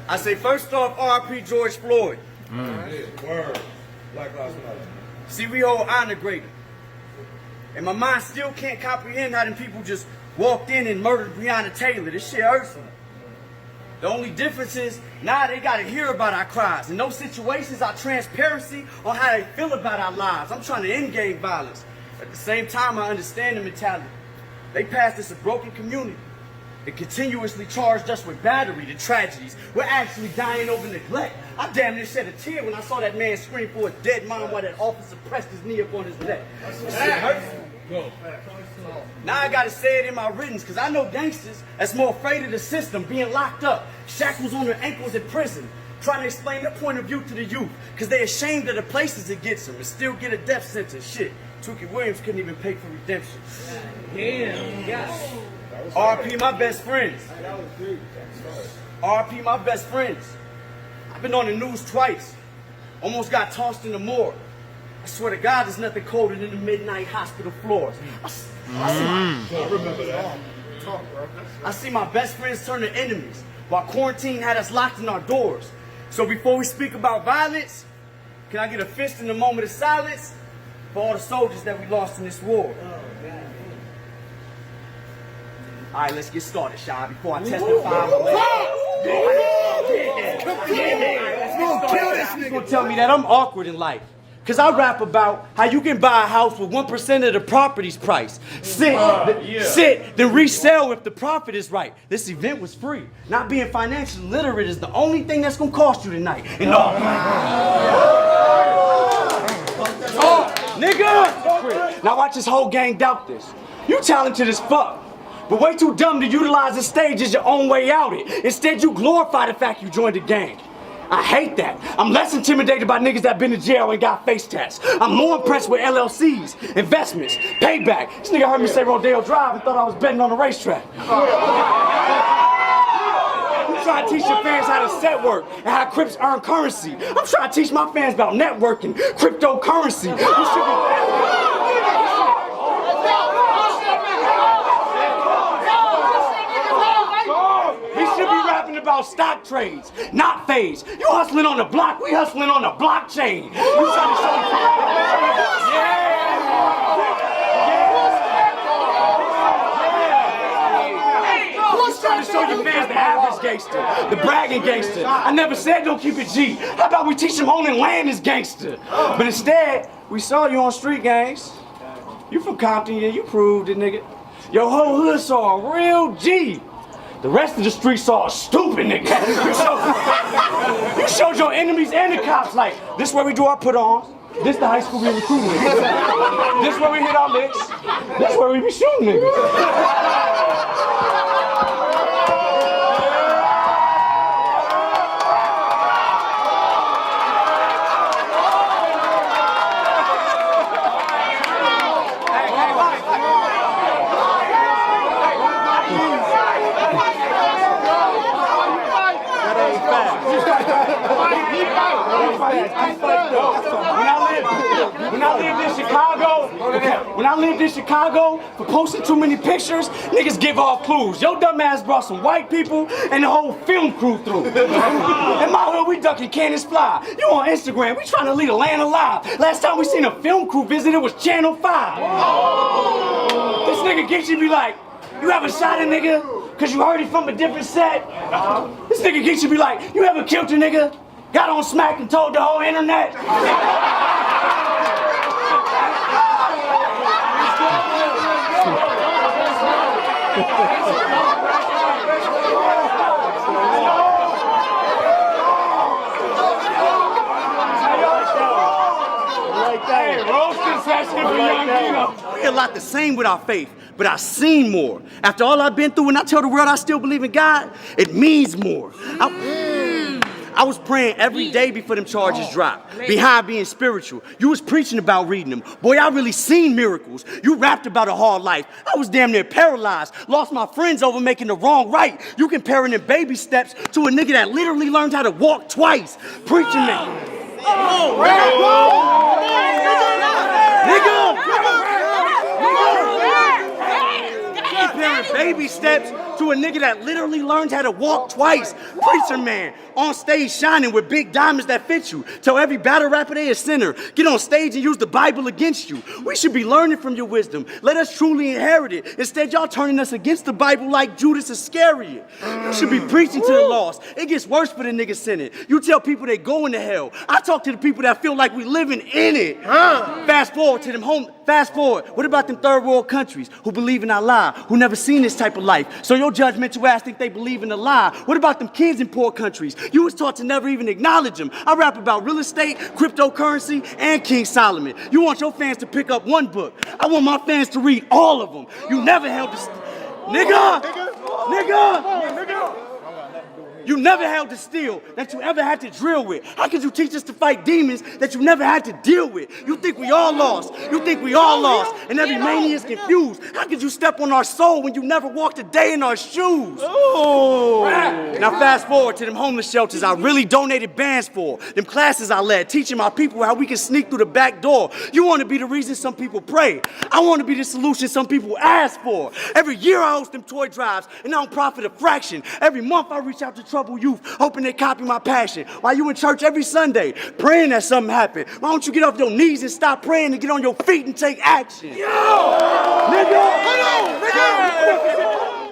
I say first off, R.I.P. George Floyd. Word. Black Lives Matter. See, we hold honor greater. And my mind still can't comprehend how them people just walked in and murdered Breonna Taylor. This shit hurts me. The only difference is now they gotta hear about our cries. In those situations, our transparency on how they feel about our lives. I'm trying to end gang violence. At the same time, I understand the mentality. They passed us a broken community. They continuously charged us with battery, the tragedies. We're actually dying over neglect. I damn near shed a tear when I saw that man scream for a dead mom while that officer pressed his knee up on his neck. This shit hurts me. Now I gotta say it in my writtens, cause I know gangsters that's more afraid of the system, being locked up, shackles on their ankles in prison, trying to explain their point of view to the youth, cause they ashamed of the places it gets them and still get a death sentence. Shit, Tookie Williams couldn't even pay for redemption. Damn, yes. RP my best friends. RP my best friends. I've been on the news twice. Almost got tossed in the morgue. I swear to God, there's nothing colder than the midnight hospital floors. I see my best friends turn to enemies while quarantine had us locked in our doors. So before we speak about violence, can I get a fist in the moment of silence for all the soldiers that we lost in this war? All right, let's get started, Shy, before I testify. You're gonna tell me that I'm awkward in life. Cause I rap about how you can buy a house with 1% of the property's price. Sit, then resell if the profit is right. This event was free. Not being financially literate is the only thing that's gonna cost you tonight. And nigga! Now watch this whole gang doubt this. You talented as fuck, but way too dumb to utilize the stage as your own way out it. Instead, you glorify the fact you joined the gang. I hate that. I'm less intimidated by niggas that been to jail and got face tats. I'm more impressed with LLCs, investments, payback. This nigga heard me say Rodeo Drive and thought I was betting on the racetrack. You try to teach your fans how to set work and how Crips earn currency. I'm trying to teach my fans about networking, cryptocurrency. About stock trades, not phase. You hustling on the block, we hustling on the blockchain. You trying to show trying to show your fans the average gangster, the bragging gangster. I never said don't keep it G. How about we teach them owning land is gangster? But instead, we saw you on street gangs. You from Compton, yeah, you proved it, nigga. Your whole hood saw a real G. The rest of the street saw a stupid nigga. You showed your enemies and the cops like, this where we do our put-ons, this the high school we recruit niggas. This where we hit our licks, this where we be shooting niggas. When I lived in Chicago, for posting too many pictures, niggas give off clues. Your dumb ass brought some white people and the whole film crew through. In my hood, we ducking cannons fly. You on Instagram, we trying to lead a land alive. Last time we seen a film crew visit, it was Channel 5. This nigga Geechi be like, you ever shot a nigga cause you heard it from a different set? This nigga Geechi be like, you ever killed a nigga? Got on Smack and told the whole internet? We're a lot the same with our faith, but I've seen more. After all I've been through, and I tell the world I still believe in God, it means more. I was praying every day before them charges dropped. Behind being spiritual. You was preaching about reading them. Boy, I really seen miracles. You rapped about a hard life. I was damn near paralyzed. Lost my friends over making the wrong right. You comparing them baby steps to a nigga that literally learned how to walk twice. Preaching that. Nigga! comparing baby steps to a nigga that literally learned how to walk twice. Preacher man, on stage shining with big diamonds that fit you. Tell every battle rapper they a sinner. Get on stage and use the Bible against you. We should be learning from your wisdom. Let us truly inherit it. Instead, y'all turning us against the Bible like Judas Iscariot. You should be preaching to the lost. It gets worse for the niggas sinning. You tell people they going to hell. I talk to the people that feel like we living in it. Fast forward to them home. Fast forward. What about them third world countries who believe in Allah, who never seen this type of life? So your judgmental ass think they believe in a lie. What about them kids in poor countries? You was taught to never even acknowledge them. I rap about real estate, cryptocurrency, and King Solomon. You want your fans to pick up one book. I want my fans to read all of them. You never held the nigga. You never held the steel that you ever had to drill with. How could you teach us to fight demons that you never had to deal with? You think we all lost. You think we all lost. And every mania is confused. How could you step on our soul when you never walked a day in our shoes? Oh. Now fast forward to them homeless shelters I really donated bands for. Them classes I led, teaching my people how we can sneak through the back door. You want to be the reason some people pray. I want to be the solution some people ask for. Every year I host them toy drives, and I don't profit a fraction. Every month I reach out to troubled youth, hoping they copy my passion. While you in church every Sunday, praying that something happen. Why don't you get off your knees and stop praying and get on your feet and take action? Yo! Nigga!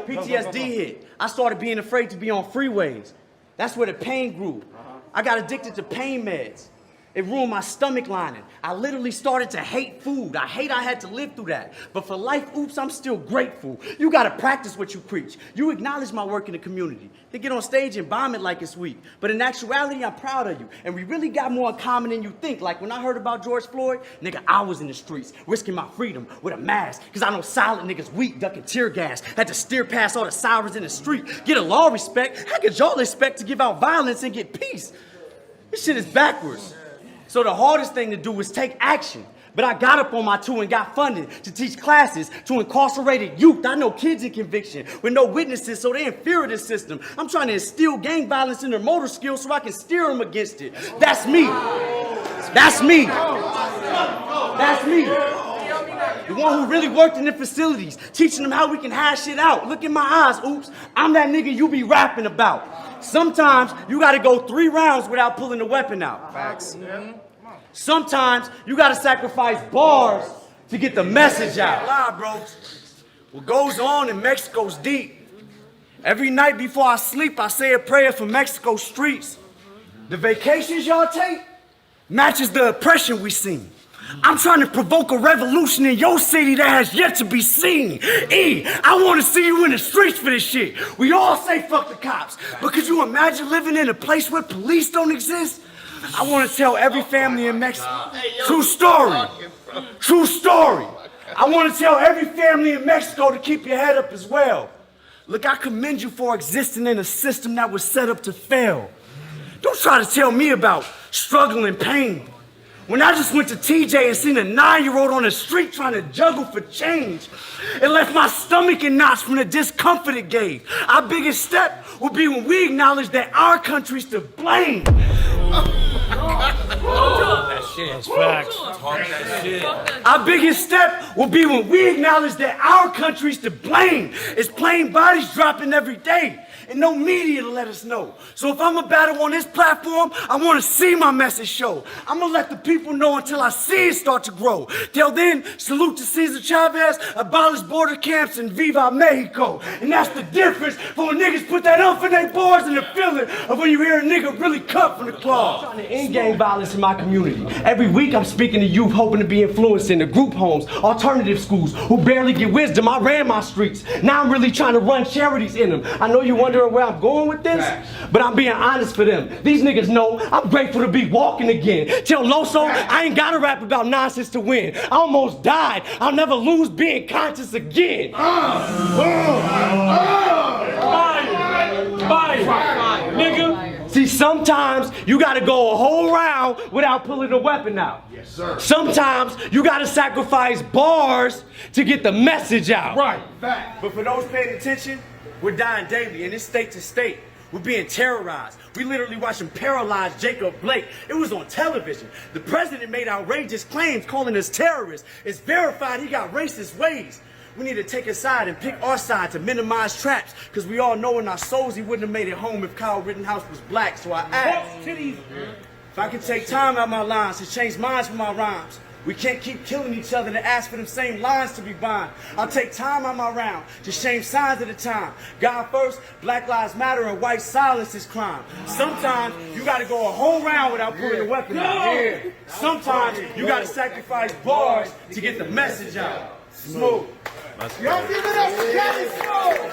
PTSD hit. I started being afraid to be on freeways. That's where the pain grew. I got addicted to pain meds. It ruined my stomach lining. I literally started to hate food. I had to live through that. But for life, oops, I'm still grateful. You gotta practice what you preach. You acknowledge my work in the community. Then get on stage and bomb it like it's weak. But in actuality, I'm proud of you. And we really got more in common than you think. Like when I heard about George Floyd, nigga, I was in the streets, risking my freedom with a mask. Cause I know silent niggas weak, ducking tear gas. Had to steer past all the sirens in the street. Get a law respect. How could y'all expect to give out violence and get peace? This shit is backwards. So the hardest thing to do was take action. But I got up on my two and got funding to teach classes to incarcerated youth. I know kids in conviction with no witnesses, so they in fear of this system. I'm trying to instill gang violence in their motor skills so I can steer them against it. That's me. That's me. That's me. The one who really worked in the facilities, teaching them how we can hash it out. Look in my eyes, oops. I'm that nigga you be rapping about. Sometimes you gotta go 3 rounds without pulling the weapon out. Facts. Sometimes you gotta sacrifice bars to get the message out. Lie, bro. What goes on in Mexico's deep. Every night before I sleep, I say a prayer for Mexico's streets. The vacations y'all take matches the oppression we seen. I'm trying to provoke a revolution in your city that has yet to be seen. I want to see you in the streets for this shit. We all say fuck the cops, but could you imagine living in a place where police don't exist? I want to tell every family in Mexico. True story. True story. I want to tell every family in Mexico to keep your head up as well. Look, I commend you for existing in a system that was set up to fail. Don't try to tell me about struggle and pain. When I just went to TJ and seen a 9-year-old on the street trying to juggle for change, it left my stomach in knots from the discomfort it gave. Our biggest step will be when we acknowledge that our country's to blame. That shit. That's facts. Talk that shit. Our biggest step will be when we acknowledge that our country's to blame. It's plain bodies dropping every day. And no media to let us know. So if I'm a battle on this platform, I want to see my message show. I'm going to let the people know until I see it start to grow. Till then, salute to Cesar Chavez, abolish border camps, and Viva Mexico. And that's the difference for when niggas put that up in their bars and the feeling of when you hear a nigga really cut from the claw. I'm trying to end gang violence in my community. Every week I'm speaking to youth hoping to be influenced in the group homes, alternative schools, who barely get wisdom. I ran my streets. Now I'm really trying to run charities in them. I know you wonder where I'm going with this, but I'm being honest for them. These niggas know I'm grateful to be walking again. Tell Loso I ain't gotta rap about nonsense to win. I almost died. I'll never lose being conscious again. Fire, nigga. See, sometimes you gotta go a whole round without pulling the weapon out. Yes, sir. Sometimes you gotta sacrifice bars to get the message out. Right. Fact. But for those paying attention, we're dying daily, and it's state to state. We're being terrorized. We literally watched him paralyze Jacob Blake. It was on television. The president made outrageous claims calling us terrorists. It's verified he got racist ways. we need to take a side and pick our side to minimize traps. Cause we all know in our souls he wouldn't have made it home if Kyle Rittenhouse was black. So I ask, if I can take time out my lines to change minds for my rhymes. We can't keep killing each other and ask for them same lines to be bond. I'll take time on my round to change signs at a time. God first, Black Lives Matter, and white silence is crime. Sometimes you gotta go a whole round without pulling the weapon out. Sometimes you gotta sacrifice bars to get the message out. Smooth. Y'all give it up for Cali Smoov!